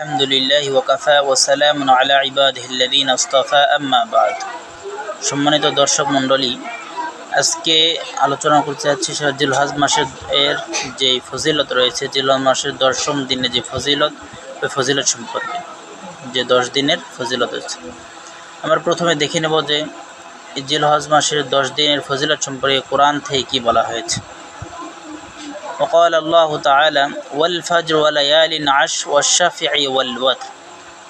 আলহামদুলিল্লাহি ওয়া কাফা ওয়া সালামুন আলা ইবাদিহিল্লাযীনা ইসতাফা আম্মা বা'দ। সম্মানিত দর্শক মণ্ডলী, আজকে আলোচনা করতে যাচ্ছি জিলহজ মাসের যে ফজিলত রয়েছে, জিলহজ মাসের 10ম দিনে যে ফজিলত, ওই ফজিলত সম্পর্কে। যে 10 দিনের ফজিলত হচ্ছে, আমরা প্রথমে দেখে নেব যে এই জিলহজ মাসের 10 দিনের ফজিলত সম্পর্কে কোরআন থেকে কী বলা হয়েছে। وقال الله تعالى والفجر وليال عشر والشفع والوتر।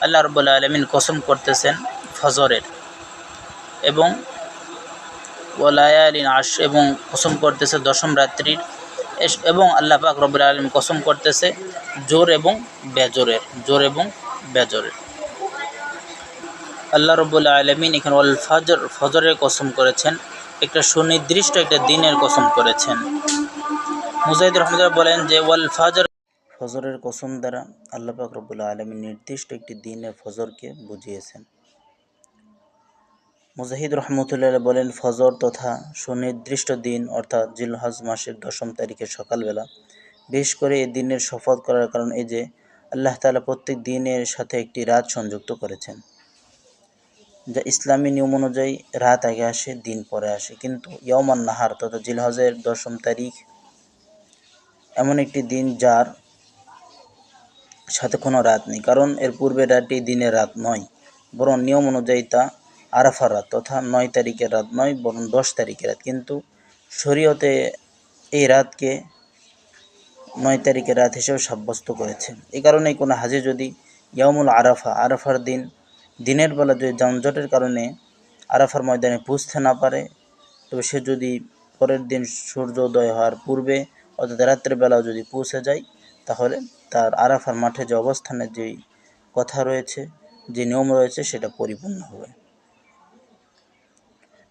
আল্লাহ রাব্বুল আলামিন কসম করতেছেন ফজরের এবং ওয়ালায়ালিন আশর এবং কসম করতেছে দশম রাত্রির, এবং আল্লাহ পাক রব্বুল আলামিন কসম করতেছে জোর এবং বেজরের। আল্লাহ রাব্বুল আলামিন এখানে ওয়াল ফজরের কসম করেছেন, একটা সুনির্দিষ্ট একটা দিনের কসম করেছেন। মুজাহিদ রহমতুল্লাহ বলেন যে ওয়াল ফজরের কসম দ্বারা আল্লাহ পাক রব্বুল আলামিন নির্দিষ্ট একটি দিনের ফজরকে বুঝিয়েছেন। মুজাহিদ রহমতুল্লাহ বলেন ফজর তথা সুনির্দিষ্ট দিন অর্থাৎ জিলহজ মাসের 10ম তারিখের সকালবেলা, বিশেষ করে এই দিনের শপথ করার কারণ এই যে আল্লাহ তাআলা প্রত্যেক দিনের সাথে একটি রাত সংযুক্ত করেছেন, যা ইসলামী নিয়ম অনুযায়ী রাত আগে আসে, দিন পরে আসে। কিন্তু ইয়াউমান নাহার তথা জিলহজের 10ম তারিখ এমন একটি দিন যার সাথে কোনো রাত নেই, কারণ এর পূর্বের রাতটি দিনের রাত নয়, বরং নিয়ম অনুযায়ী তা আরাফার রাত তথা 9 তারিখের রাত নয়, বরং 10 তারিখের রাত। কিন্তু শরীয়তে এই রাতকে 9 তারিখের রাত হিসেবে সাব্যস্ত করেছে। এই কারণেই কোনো হাজি যদি ইয়াউমুল আরাফার দিনের বেলা যদি যানজটের কারণে আরাফার ময়দানে পৌঁছতে না পারে, তবে সে যদি পরের দিন সূর্যোদয় হওয়ার পূর্বে অর্থাৎ রাত্রের বেলাও যদি পৌঁছে যায়, তাহলে তার আরাফার মাঠে যে অবস্থানের যেই কথা রয়েছে, যে নিয়ম রয়েছে, সেটা পরিপূর্ণ হবে।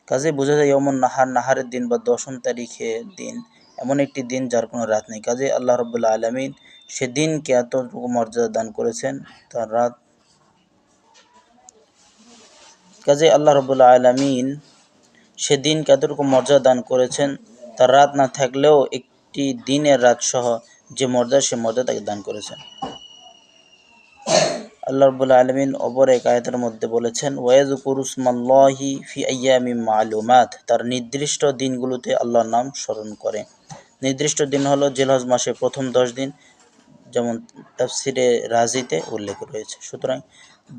কাজে বোঝা যায় ইয়াউমুন নাহারের দিন বা 10ম তারিখের দিন এমন একটি দিন যার কোনো রাত নেই। কাজে আল্লাহ রাব্বুল আলামিন সেদিনকে এতটুকু মর্যাদা দান করেছেন, তার রাত না থাকলেও একটি দিনের রাত সহ যে মর্যাদা, সে মর্যাদা তাকে দান করেছেন। আল্লাহ রাব্বুল আলামিন অপর এক আয়াতের মধ্যে বলেছেন ওয়াযকুরু ইসমাল্লাহি ফি আইয়ামিম মা'লুমাত, তার নির্দিষ্ট দিনগুলোতে আল্লাহর নাম স্মরণ করে। নির্দিষ্ট দিন হলো জিলহজ মাসের প্রথম 10 দিন, যেমন তাফসিরে রাজিতে উল্লেখ রয়েছে। সুতরাং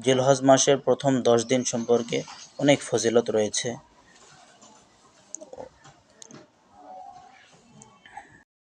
জিলহজ মাসের প্রথম 10 দিন সম্পর্কে অনেক ফজিলত রয়েছে।